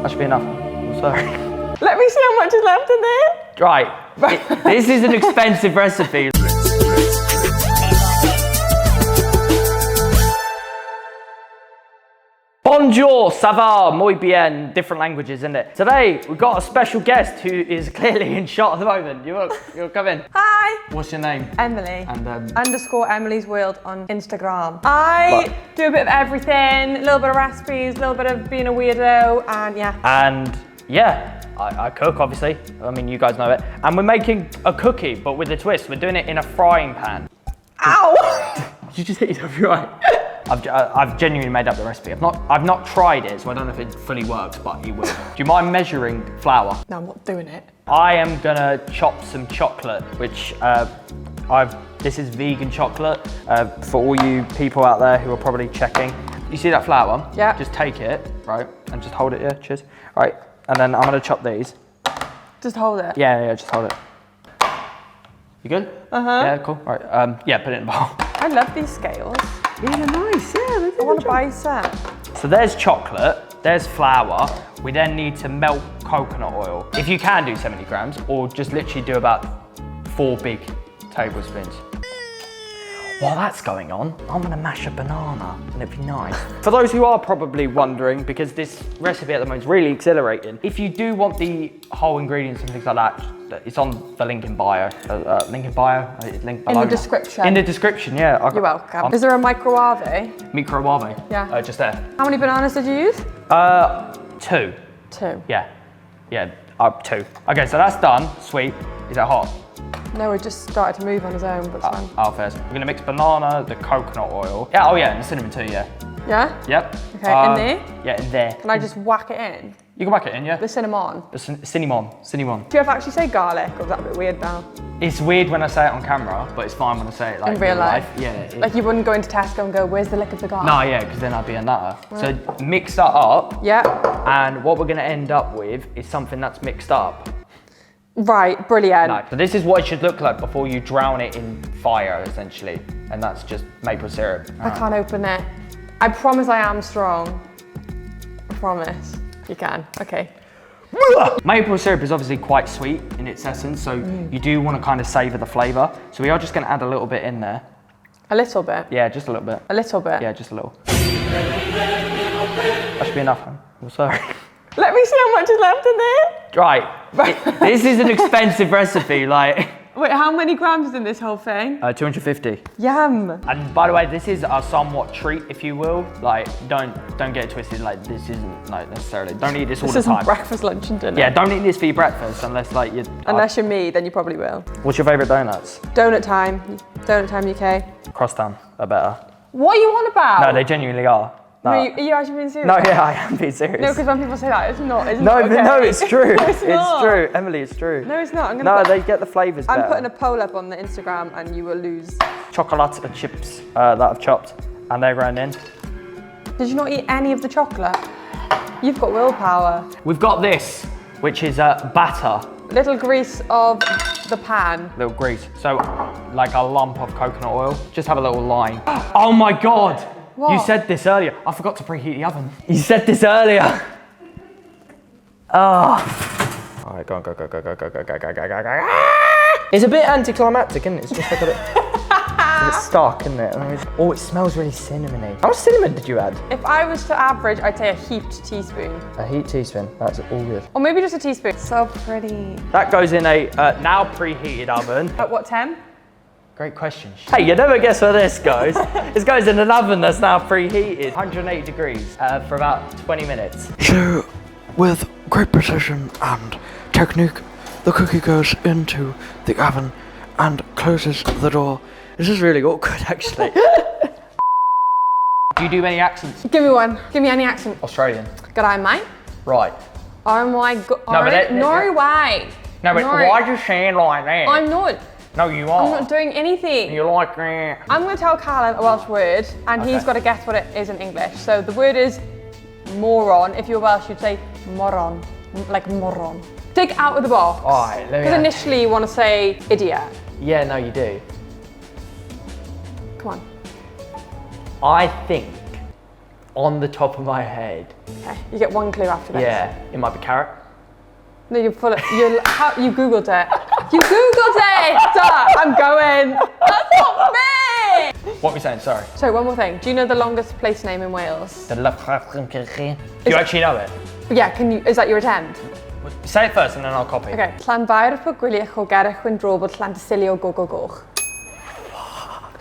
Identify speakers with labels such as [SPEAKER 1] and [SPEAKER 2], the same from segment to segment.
[SPEAKER 1] That should be enough. Sorry.
[SPEAKER 2] Let me see how much is left in there.
[SPEAKER 1] Right. This is an expensive recipe. Bonjour, ça va, muy bien, different languages, isn't it? Today, we've got a special guest who is clearly in shot at the moment. You'll come in.
[SPEAKER 2] Hi.
[SPEAKER 1] What's your name?
[SPEAKER 2] Emily.
[SPEAKER 1] And
[SPEAKER 2] _, Emily's World on Instagram. I do a bit of everything, a little bit of recipes, a little bit of being a weirdo, and yeah.
[SPEAKER 1] And yeah, I cook, obviously. I mean, you guys know it. And we're making a cookie, but with a twist. We're doing it in a frying pan.
[SPEAKER 2] Ow!
[SPEAKER 1] You just hit yourself, you're right. I've genuinely made up the recipe. I've not tried it, so I don't know if it fully works, but it will. Do you mind measuring flour?
[SPEAKER 2] No, I'm not doing it.
[SPEAKER 1] I am gonna chop some chocolate, which this is vegan chocolate for all you people out there who are probably checking. You see that flour?
[SPEAKER 2] Yeah.
[SPEAKER 1] Just take it, right, and just hold it. Yeah, cheers. Right, and then I'm gonna chop these.
[SPEAKER 2] Just hold it.
[SPEAKER 1] Yeah, just hold it. You good? Yeah, cool. Right. Yeah, put it in the bowl.
[SPEAKER 2] I love these scales.
[SPEAKER 1] Yeah, they're nice. Yeah,
[SPEAKER 2] I want to buy some.
[SPEAKER 1] So there's chocolate, there's flour. We then need to melt coconut oil. If you can do 70 grams, or just literally do about 4 big tablespoons. While that's going on, I'm gonna mash a banana and it'd be nice. For those who are probably wondering, because this recipe at the moment is really exhilarating, if you do want the whole ingredients and things like that, it's on the link in bio. Link in bio? Link below.
[SPEAKER 2] In the description.
[SPEAKER 1] In the description, yeah.
[SPEAKER 2] You're welcome. Is there a microwave?
[SPEAKER 1] Microwave?
[SPEAKER 2] Yeah.
[SPEAKER 1] Just there.
[SPEAKER 2] How many bananas did you use?
[SPEAKER 1] 2.
[SPEAKER 2] 2.
[SPEAKER 1] Yeah, 2. Okay, so that's done. Sweet. Is that hot?
[SPEAKER 2] No, it just started to move on his own, but it's fine.
[SPEAKER 1] Oh, first. We're gonna mix banana, the coconut oil. Yeah, and the cinnamon too, yeah.
[SPEAKER 2] Yeah?
[SPEAKER 1] Yep.
[SPEAKER 2] Okay, in there?
[SPEAKER 1] Yeah, in there.
[SPEAKER 2] Can I just whack it in?
[SPEAKER 1] You can whack it in, yeah.
[SPEAKER 2] The cinnamon?
[SPEAKER 1] The cinnamon.
[SPEAKER 2] Do you ever actually say garlic, or is that a bit weird now?
[SPEAKER 1] It's weird when I say it on camera, but it's fine when I say it like
[SPEAKER 2] in real life.
[SPEAKER 1] Yeah.
[SPEAKER 2] Like you wouldn't go into Tesco and go, where's the lick of the garlic?
[SPEAKER 1] No, yeah, because then I'd be a nutter. Right. So mix that up.
[SPEAKER 2] Yeah.
[SPEAKER 1] And what we're gonna end up with is something that's mixed up.
[SPEAKER 2] Right, brilliant.
[SPEAKER 1] No, so this is what it should look like before you drown it in fire, essentially. And that's just maple syrup.
[SPEAKER 2] I can't open it. I promise I am strong. I promise. You can, okay.
[SPEAKER 1] Maple syrup is obviously quite sweet in its essence, so you do want to kind of savor the flavor. So we are just gonna add a little bit in there.
[SPEAKER 2] A little bit?
[SPEAKER 1] Yeah, just a little bit.
[SPEAKER 2] A little bit?
[SPEAKER 1] Yeah, just a little. That should be enough, huh? I'm sorry.
[SPEAKER 2] Let me see how much is left in there.
[SPEAKER 1] Right, this is an expensive recipe, like.
[SPEAKER 2] Wait, how many grams is in this whole thing?
[SPEAKER 1] 250.
[SPEAKER 2] Yum.
[SPEAKER 1] And by the way, this is a somewhat treat, if you will. Like, don't get it twisted. Like, this isn't necessarily. Don't eat this all the time.
[SPEAKER 2] This isn't breakfast, lunch, and dinner.
[SPEAKER 1] Yeah, don't eat this for your breakfast unless like you.
[SPEAKER 2] Unless you're me, then you probably will.
[SPEAKER 1] What's your favourite donuts?
[SPEAKER 2] Donut time. Donut time UK.
[SPEAKER 1] Crosstown are better.
[SPEAKER 2] What are you on about?
[SPEAKER 1] No, they genuinely are. No.
[SPEAKER 2] Are you actually being serious?
[SPEAKER 1] No, yeah, I am being serious.
[SPEAKER 2] No, because when people say that, it's not. It's
[SPEAKER 1] no,
[SPEAKER 2] not okay.
[SPEAKER 1] No, it's true.
[SPEAKER 2] No, it's not.
[SPEAKER 1] True, Emily, it's true.
[SPEAKER 2] No, it's not.
[SPEAKER 1] They get the flavours better.
[SPEAKER 2] I'm putting a poll up on the Instagram, and you will lose.
[SPEAKER 1] Chocolate chips that I've chopped, and they're going in.
[SPEAKER 2] Did you not eat any of the chocolate? You've got willpower.
[SPEAKER 1] We've got this, which is batter.
[SPEAKER 2] Little grease of the pan.
[SPEAKER 1] Little grease. So, like a lump of coconut oil. Just have a little line. Oh my God!
[SPEAKER 2] What?
[SPEAKER 1] You said this earlier. I forgot to preheat the oven. You said this earlier. Oh. All right, go. It's a bit anticlimactic, isn't it? It's just like a bit stark, isn't it? Oh, it smells really cinnamony. How much cinnamon did you add?
[SPEAKER 2] If I was to average, I'd say a heaped teaspoon.
[SPEAKER 1] A heaped teaspoon, that's all good.
[SPEAKER 2] Or maybe just a teaspoon. So pretty.
[SPEAKER 1] That goes in a now preheated oven.
[SPEAKER 2] At what temp?
[SPEAKER 1] Great question. Hey, you never guess where this goes. This goes in an oven that's now preheated, 180 degrees for about 20 minutes.
[SPEAKER 3] So, with great precision and technique, the cookie goes into the oven and closes the door.
[SPEAKER 1] This is really awkward, actually. Do you do any accents?
[SPEAKER 2] Give me one. Give me any accent.
[SPEAKER 1] Australian.
[SPEAKER 2] G'day, mate.
[SPEAKER 1] Right.
[SPEAKER 2] Oh my God.
[SPEAKER 1] No, but
[SPEAKER 2] no way.
[SPEAKER 1] No, but why are you saying like that?
[SPEAKER 2] I'm not.
[SPEAKER 1] No, you are.
[SPEAKER 2] I'm not doing anything.
[SPEAKER 1] You like that.
[SPEAKER 2] I'm going to tell Calum a Welsh word, and he's got to guess what it is in English. So the word is moron. If you're Welsh, you'd say moron, like moron. Dig out of the box.
[SPEAKER 1] All right, let me.
[SPEAKER 2] Because initially you want to say idiot.
[SPEAKER 1] Yeah, no, you do.
[SPEAKER 2] Come on.
[SPEAKER 1] I think on the top of my head.
[SPEAKER 2] Okay, you get one clue after this.
[SPEAKER 1] Yeah, it might be carrot.
[SPEAKER 2] No, you googled it. You googled it. I'm going. That's not me.
[SPEAKER 1] What are we saying? Sorry.
[SPEAKER 2] So one more thing. Do you know the longest place name in Wales?
[SPEAKER 1] Do you actually know it?
[SPEAKER 2] Yeah. Can you? Is that your attempt?
[SPEAKER 1] Say it first and then I'll copy.
[SPEAKER 2] Okay. Llanfair po gwyliach o gerach yn dro bod Llantysilio go go goch.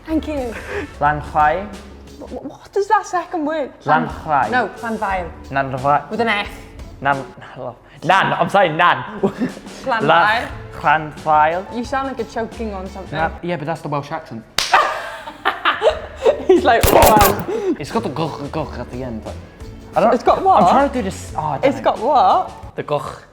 [SPEAKER 2] Thank you.
[SPEAKER 1] Llanchai.
[SPEAKER 2] What does that second word?
[SPEAKER 1] Llanchai.
[SPEAKER 2] No, Llanfair.
[SPEAKER 1] Nanfai.
[SPEAKER 2] With an F.
[SPEAKER 1] Nan. I'm saying nan.
[SPEAKER 2] Llanfair.
[SPEAKER 1] Llanfair.
[SPEAKER 2] You sound like you're choking on something.
[SPEAKER 1] Yeah, but that's the Welsh accent.
[SPEAKER 2] He's like, wow.
[SPEAKER 1] It's got the goch at the end. But
[SPEAKER 2] It's got what?
[SPEAKER 1] I'm trying to do this. Oh, I don't
[SPEAKER 2] It's
[SPEAKER 1] know.
[SPEAKER 2] got what?
[SPEAKER 1] The goch.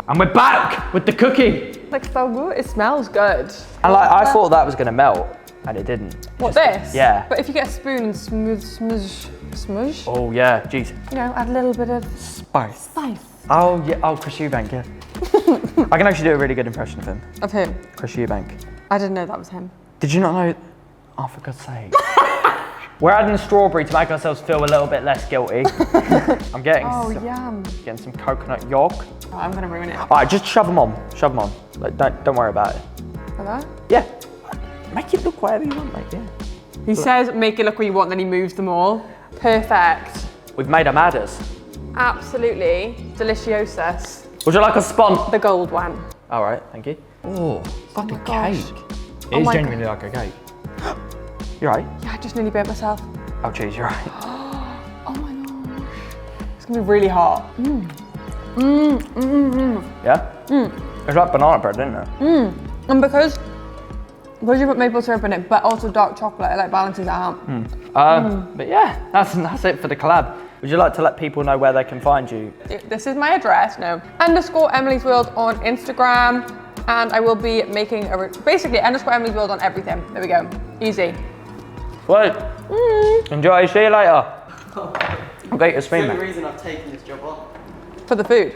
[SPEAKER 1] And we're back with the cookie.
[SPEAKER 2] Like so good. It smells good.
[SPEAKER 1] And like I thought that was gonna melt, and it didn't.
[SPEAKER 2] What, this?
[SPEAKER 1] Yeah.
[SPEAKER 2] But if you get a spoon and smudge,
[SPEAKER 1] Oh yeah, jeez.
[SPEAKER 2] you know, add a little bit of
[SPEAKER 1] Spice.
[SPEAKER 2] spice.
[SPEAKER 1] Oh yeah. Oh, Chris Eubank. Yeah. I can actually do a really good impression of him.
[SPEAKER 2] Of him?
[SPEAKER 1] Chris Eubank.
[SPEAKER 2] I didn't know that was him.
[SPEAKER 1] Did you not know? Oh, for God's sake. We're adding strawberry to make ourselves feel a little bit less guilty. I'm getting
[SPEAKER 2] Yum.
[SPEAKER 1] getting some coconut yolk.
[SPEAKER 2] Oh, I'm gonna ruin it.
[SPEAKER 1] All right, just shove them on. Shove them on. Like, don't worry about it.
[SPEAKER 2] Like that?
[SPEAKER 1] Yeah. Make it look whatever you want, mate. Yeah.
[SPEAKER 2] He says, make it look what you want, then he moves them all. Perfect.
[SPEAKER 1] We've made our adders.
[SPEAKER 2] Absolutely delicious.
[SPEAKER 1] Would you like a spon?
[SPEAKER 2] The gold one.
[SPEAKER 1] All right, thank you. Oh, it's like a
[SPEAKER 2] gosh.
[SPEAKER 1] cake. It
[SPEAKER 2] Oh
[SPEAKER 1] is
[SPEAKER 2] my
[SPEAKER 1] genuinely like a cake. You're right.
[SPEAKER 2] Yeah, I just nearly burnt myself.
[SPEAKER 1] Oh, jeez, you're right.
[SPEAKER 2] Oh my gosh. It's gonna be really hot.
[SPEAKER 1] Yeah? It's like banana bread, isn't it?
[SPEAKER 2] And because you put maple syrup in it, but also dark chocolate, it like balances it out.
[SPEAKER 1] But yeah, that's it for the collab. Would you like to let people know where they can find you?
[SPEAKER 2] This is my address, no. _Emily's World on Instagram. And I will be making basically _Emily's World on everything. There we go. Easy.
[SPEAKER 1] Well, enjoy. See you later. I'll get your spoon.
[SPEAKER 4] That's the only reason I've taken this job on.
[SPEAKER 2] For the food.